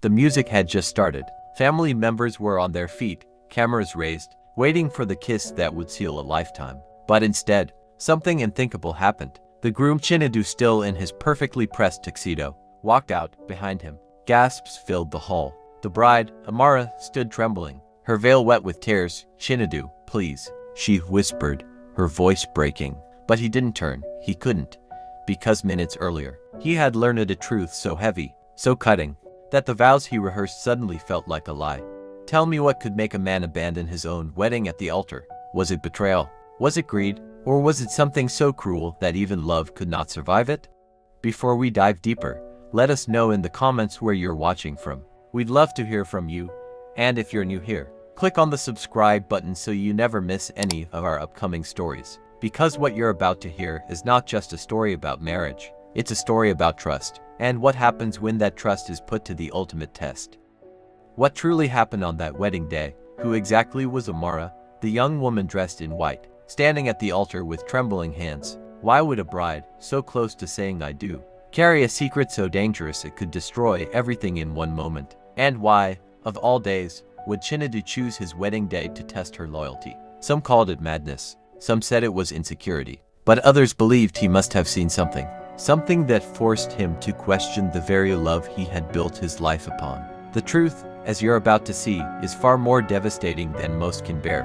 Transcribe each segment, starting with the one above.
The music had just started. Family members were on their feet, cameras raised, waiting for the kiss that would seal a lifetime. But instead, something unthinkable happened. The groom, Chinedu, still in his perfectly pressed tuxedo, walked out behind him. Gasps filled the hall. The bride, Amara, stood trembling, her veil wet with tears. "Chinedu, please," she whispered, her voice breaking. But he didn't turn. He couldn't. Because minutes earlier, he had learned a truth so heavy, so cutting, that the vows he rehearsed suddenly felt like a lie. Tell me, what could make a man abandon his own wedding at the altar? Was it betrayal? Was it greed? Or was it something so cruel that even love could not survive it? Before we dive deeper, let us know in the comments where you're watching from. We'd love to hear from you. And if you're new here, click on the subscribe button so you never miss any of our upcoming stories. Because what you're about to hear is not just a story about marriage, it's a story about trust, and what happens when that trust is put to the ultimate test. What truly happened on that wedding day? Who exactly was Amara, the young woman dressed in white, standing at the altar with trembling hands? Why would a bride, so close to saying "I do," carry a secret so dangerous it could destroy everything in one moment? And why, of all days, would Chinedu choose his wedding day to test her loyalty? Some called it madness. Some said it was insecurity. But others believed he must have seen something. Something that forced him to question the very love he had built his life upon. The truth, as you're about to see, is far more devastating than most can bear.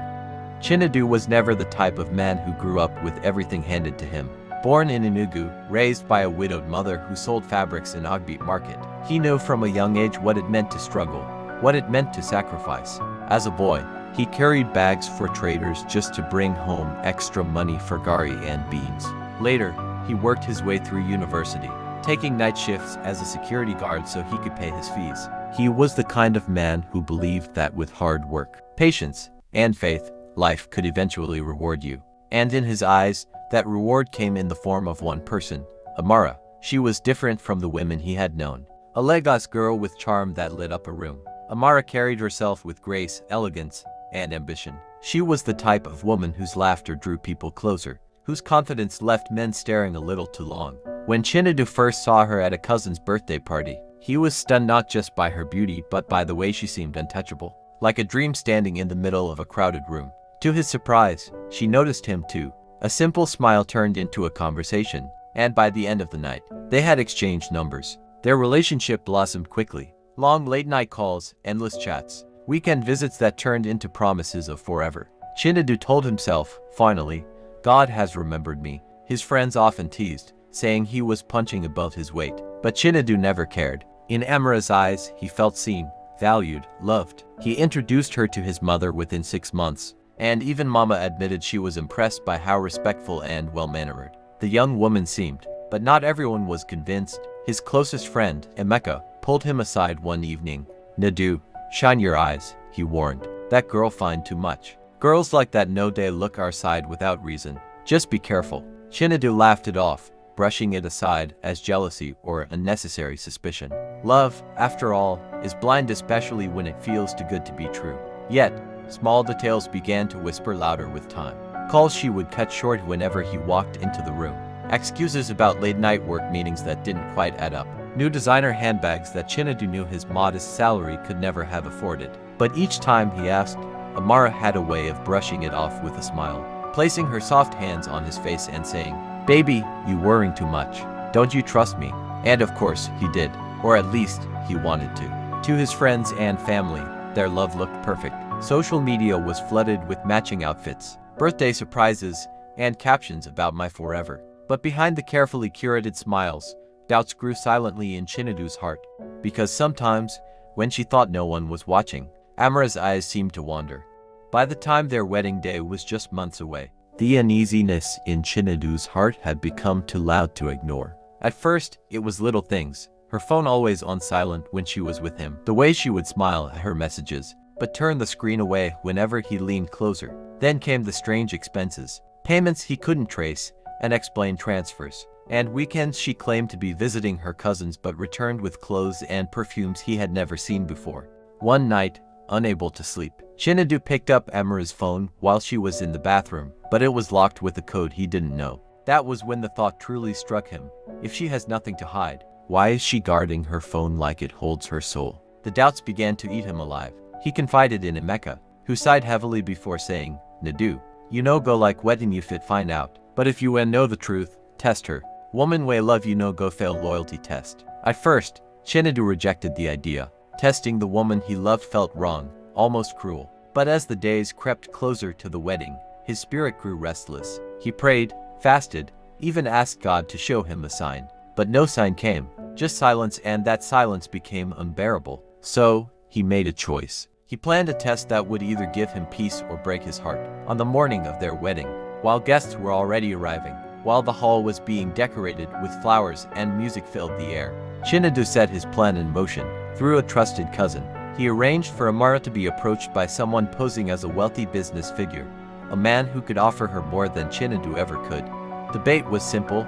Chinedu was never the type of man who grew up with everything handed to him. Born in Enugu, raised by a widowed mother who sold fabrics in Ogbeat Market, he knew from a young age what it meant to struggle, what it meant to sacrifice. As a boy, he carried bags for traders just to bring home extra money for gari and beans. Later, he worked his way through university, taking night shifts as a security guard so he could pay his fees. He was the kind of man who believed that with hard work, patience, and faith, life could eventually reward you. And in his eyes, that reward came in the form of one person, Amara. She was different from the women he had known. A Lagos girl with charm that lit up a room. Amara carried herself with grace, elegance, and ambition. She was the type of woman whose laughter drew people closer, whose confidence left men staring a little too long. When Chinedu first saw her at a cousin's birthday party, he was stunned not just by her beauty but by the way she seemed untouchable, like a dream standing in the middle of a crowded room. To his surprise, she noticed him too. A simple smile turned into a conversation, and by the end of the night, they had exchanged numbers. Their relationship blossomed quickly. Long late-night calls, endless chats, weekend visits that turned into promises of forever. Chinedu told himself, finally, God has remembered me. His friends often teased, saying he was punching above his weight. But Chinedu never cared. In Amara's eyes, he felt seen, valued, loved. He introduced her to his mother within 6 months, and even Mama admitted she was impressed by how respectful and well-mannered the young woman seemed. But not everyone was convinced. His closest friend, Emeka, pulled him aside one evening. "Nadu, shine your eyes," he warned. "That girl find too much. Girls like that no day look our side without reason. Just be careful." Chinedu laughed it off, brushing it aside as jealousy or unnecessary suspicion. Love, after all, is blind, especially when it feels too good to be true. Yet, small details began to whisper louder with time. Calls she would cut short whenever he walked into the room. Excuses about late-night work meetings that didn't quite add up. New designer handbags that Chinedu knew his modest salary could never have afforded. But each time he asked, Amara had a way of brushing it off with a smile, placing her soft hands on his face and saying, "Baby, you worrying too much. Don't you trust me?" And of course, he did. Or at least, he wanted to. To his friends and family, their love looked perfect. Social media was flooded with matching outfits, birthday surprises, and captions about my forever. But behind the carefully curated smiles, doubts grew silently in Chinedu's heart. Because sometimes, when she thought no one was watching, Amara's eyes seemed to wander. By the time their wedding day was just months away, the uneasiness in Chinedu's heart had become too loud to ignore. At first, it was little things. Her phone always on silent when she was with him. The way she would smile at her messages, but turn the screen away whenever he leaned closer. Then came the strange expenses. Payments he couldn't trace, unexplained transfers. And weekends she claimed to be visiting her cousins but returned with clothes and perfumes he had never seen before. One night, unable to sleep, Chinedu picked up Amara's phone while she was in the bathroom, but it was locked with a code he didn't know. That was when the thought truly struck him. If she has nothing to hide, why is she guarding her phone like it holds her soul? The doubts began to eat him alive. He confided in Emeka, who sighed heavily before saying, "Nadu, you know go like wetin you fit find out. But if you know the truth, test her. Woman way love you know go fail loyalty test." At first, Chinedu rejected the idea. Testing the woman he loved felt wrong, almost cruel. But as the days crept closer to the wedding, his spirit grew restless. He prayed, fasted, even asked God to show him a sign. But no sign came, just silence, and that silence became unbearable. So, he made a choice. He planned a test that would either give him peace or break his heart. On the morning of their wedding, while guests were already arriving, while the hall was being decorated with flowers and music filled the air, Chinedu set his plan in motion. Through a trusted cousin, he arranged for Amara to be approached by someone posing as a wealthy business figure, a man who could offer her more than Chinedu ever could. The bait was simple,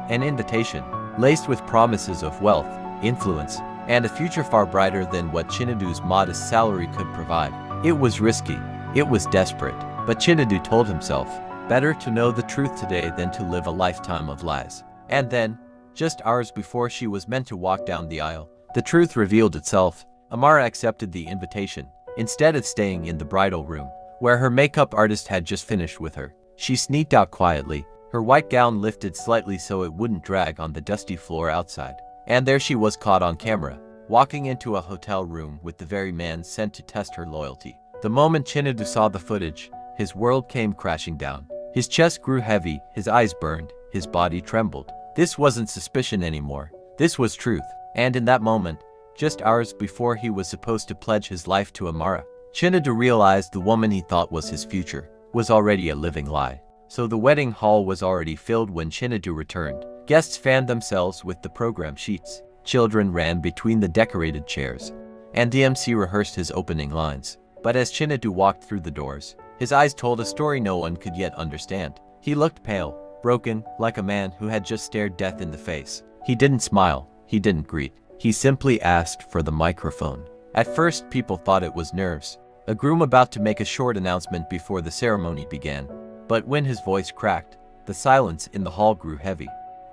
an invitation, laced with promises of wealth, influence, and a future far brighter than what Chinedu's modest salary could provide. It was risky, it was desperate, but Chinedu told himself, better to know the truth today than to live a lifetime of lies. And then, just hours before she was meant to walk down the aisle, the truth revealed itself. Amara accepted the invitation. Instead of staying in the bridal room, where her makeup artist had just finished with her, she sneaked out quietly, her white gown lifted slightly so it wouldn't drag on the dusty floor outside. And there she was, caught on camera, walking into a hotel room with the very man sent to test her loyalty. The moment Chinedu saw the footage, his world came crashing down. His chest grew heavy, his eyes burned, his body trembled. This wasn't suspicion anymore. This was truth. And in that moment, just hours before he was supposed to pledge his life to Amara, Chinedu realized the woman he thought was his future was already a living lie. So the wedding hall was already filled when Chinedu returned. Guests fanned themselves with the program sheets. Children ran between the decorated chairs. And the MC rehearsed his opening lines. But as Chinedu walked through the doors, his eyes told a story no one could yet understand. He looked pale, broken, like a man who had just stared death in the face. He didn't smile. He didn't greet. He simply asked for the microphone. At first, people thought it was nerves, a groom about to make a short announcement before the ceremony began. But when his voice cracked, the silence in the hall grew heavy.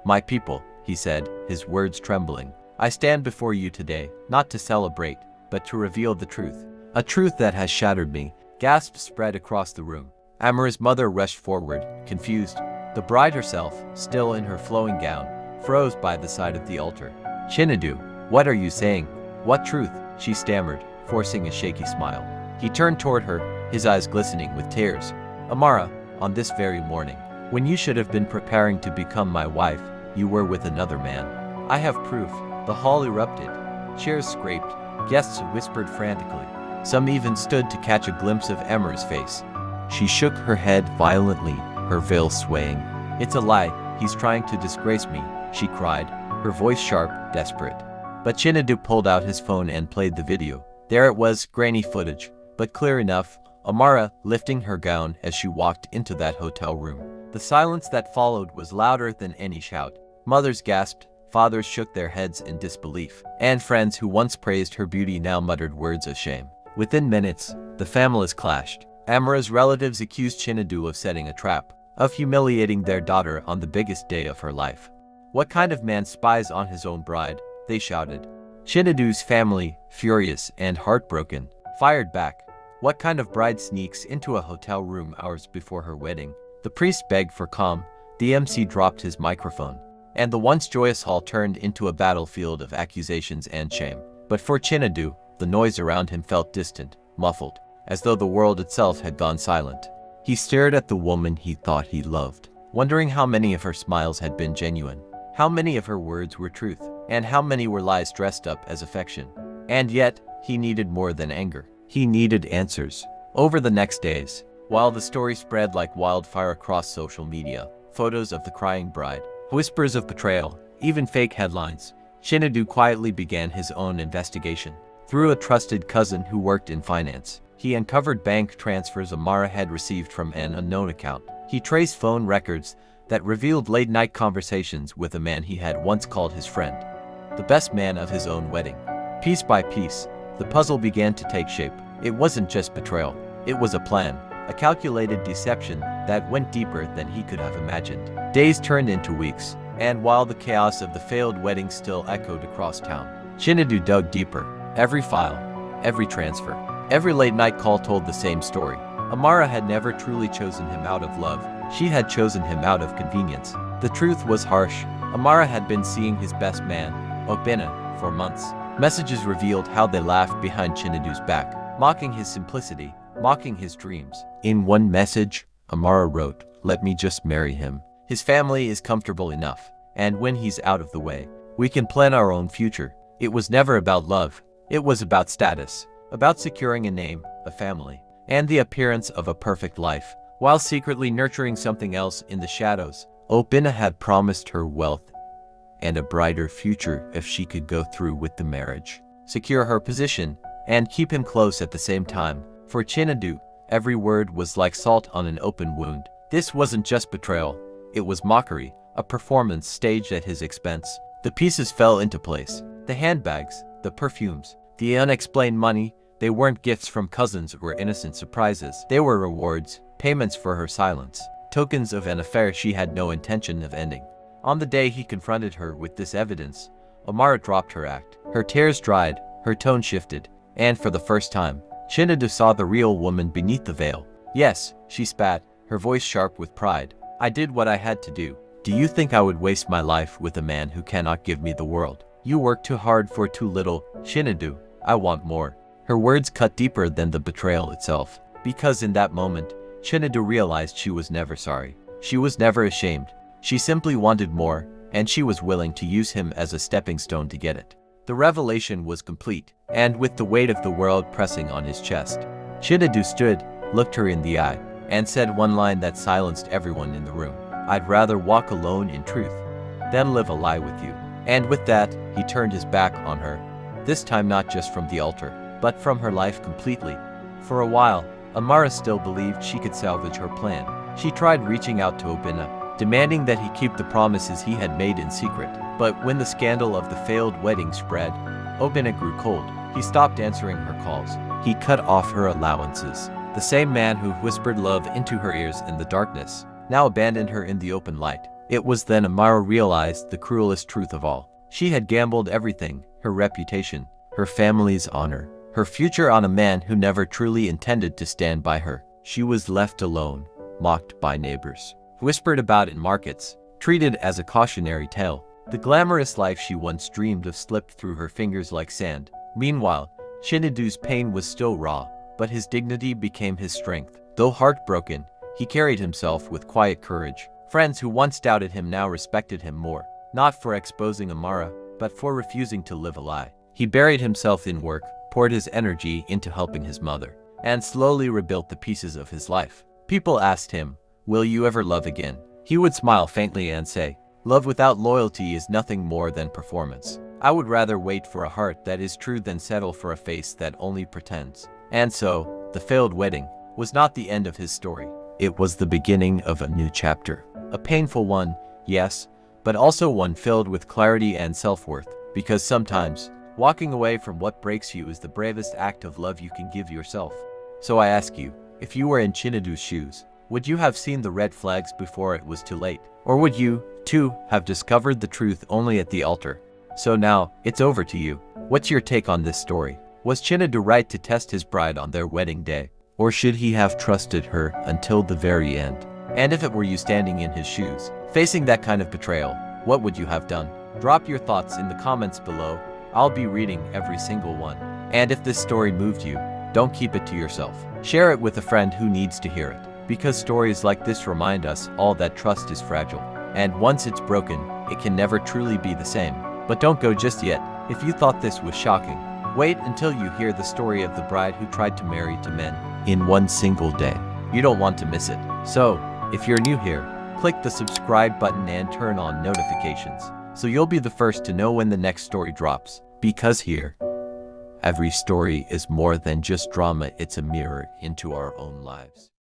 "My people," he said, his words trembling, "I stand before you today, not to celebrate, but to reveal the truth. A truth that has shattered me." Gasps spread across the room. Amara's mother rushed forward, confused. The bride herself, still in her flowing gown, froze by the side of the altar. "Chinedu, what are you saying? What truth?" she stammered, forcing a shaky smile. He turned toward her, his eyes glistening with tears. "Amara, on this very morning, when you should have been preparing to become my wife, you were with another man. I have proof." The hall erupted. Chairs scraped. Guests whispered frantically. Some even stood to catch a glimpse of Amara's face. She shook her head violently, her veil swaying. "It's a lie. He's trying to disgrace me," she cried, her voice sharp, desperate. But Chinedu pulled out his phone and played the video. There it was, grainy footage, but clear enough. Amara lifting her gown as she walked into that hotel room. The silence that followed was louder than any shout. Mothers gasped, fathers shook their heads in disbelief, and friends who once praised her beauty now muttered words of shame. Within minutes, the families clashed. Amara's relatives accused Chinedu of setting a trap, of humiliating their daughter on the biggest day of her life. "What kind of man spies on his own bride?" they shouted. Chinedu's family, furious and heartbroken, fired back. "What kind of bride sneaks into a hotel room hours before her wedding?" The priest begged for calm. The MC dropped his microphone, and the once joyous hall turned into a battlefield of accusations and shame. But for Chinedu, the noise around him felt distant, muffled, as though the world itself had gone silent. He stared at the woman he thought he loved, wondering how many of her smiles had been genuine, how many of her words were truth, and how many were lies dressed up as affection. And yet, he needed more than anger. He needed answers. Over the next days, while the story spread like wildfire across social media, photos of the crying bride, whispers of betrayal, even fake headlines, Chinedu quietly began his own investigation. Through a trusted cousin who worked in finance, he uncovered bank transfers Amara had received from an unknown account. He traced phone records that revealed late-night conversations with a man he had once called his friend, the best man of his own wedding. Piece by piece, the puzzle began to take shape. It wasn't just betrayal. It was a plan, a calculated deception that went deeper than he could have imagined. Days turned into weeks, and while the chaos of the failed wedding still echoed across town, Chinedu dug deeper. Every file, every transfer, every late-night call told the same story. Amara had never truly chosen him out of love. She had chosen him out of convenience. The truth was harsh. Amara had been seeing his best man, Obinna, for months. Messages revealed how they laughed behind Chinedu's back, mocking his simplicity, mocking his dreams. In one message, Amara wrote, "Let me just marry him. His family is comfortable enough, and when he's out of the way, we can plan our own future." It was never about love. It was about status, about securing a name, a family, and the appearance of a perfect life, while secretly nurturing something else in the shadows. Obinna had promised her wealth and a brighter future if she could go through with the marriage, secure her position, and keep him close at the same time. For Chinedu, every word was like salt on an open wound. This wasn't just betrayal, it was mockery, a performance staged at his expense. The pieces fell into place. The handbags, the perfumes, the unexplained money, they weren't gifts from cousins or innocent surprises. They were rewards, payments for her silence, tokens of an affair she had no intention of ending. On the day he confronted her with this evidence, Amara dropped her act. Her tears dried, her tone shifted, and for the first time, Chinedu saw the real woman beneath the veil. "Yes," she spat, her voice sharp with pride. "I did what I had to do. Do you think I would waste my life with a man who cannot give me the world? You work too hard for too little, Chinedu. I want more." Her words cut deeper than the betrayal itself, because in that moment, Chinedu realized she was never sorry. She was never ashamed. She simply wanted more, and she was willing to use him as a stepping stone to get it. The revelation was complete, and with the weight of the world pressing on his chest, Chinedu stood, looked her in the eye, and said one line that silenced everyone in the room. "I'd rather walk alone in truth than live a lie with you." And with that, he turned his back on her, this time not just from the altar, but from her life completely. For a while, Amara still believed she could salvage her plan. She tried reaching out to Obinna, demanding that he keep the promises he had made in secret. But when the scandal of the failed wedding spread, Obinna grew cold. He stopped answering her calls. He cut off her allowances. The same man who whispered love into her ears in the darkness now abandoned her in the open light. It was then Amara realized the cruelest truth of all. She had gambled everything, her reputation, her family's honor, her future on a man who never truly intended to stand by her. She was left alone, mocked by neighbors, whispered about in markets, treated as a cautionary tale. The glamorous life she once dreamed of slipped through her fingers like sand. Meanwhile, Chinedu's pain was still raw, but his dignity became his strength. Though heartbroken, he carried himself with quiet courage. Friends who once doubted him now respected him more, not for exposing Amara, but for refusing to live a lie. He buried himself in work, poured his energy into helping his mother, and slowly rebuilt the pieces of his life. People asked him, "Will you ever love again?" He would smile faintly and say, "Love without loyalty is nothing more than performance. I would rather wait for a heart that is true than settle for a face that only pretends." And so, the failed wedding was not the end of his story. It was the beginning of a new chapter. A painful one, yes, but also one filled with clarity and self-worth. Because sometimes, walking away from what breaks you is the bravest act of love you can give yourself. So I ask you, if you were in Chinedu's shoes, would you have seen the red flags before it was too late? Or would you, too, have discovered the truth only at the altar? So now, it's over to you. What's your take on this story? Was Chinedu right to test his bride on their wedding day? Or should he have trusted her until the very end? And if it were you standing in his shoes, facing that kind of betrayal, what would you have done? Drop your thoughts in the comments below. I'll be reading every single one. And if this story moved you, don't keep it to yourself. Share it with a friend who needs to hear it. Because stories like this remind us all that trust is fragile. And once it's broken, it can never truly be the same. But don't go just yet. If you thought this was shocking, wait until you hear the story of the bride who tried to marry two men in one single day. You don't want to miss it. So, if you're new here, click the subscribe button and turn on notifications, so you'll be the first to know when the next story drops. Because here, every story is more than just drama, it's a mirror into our own lives.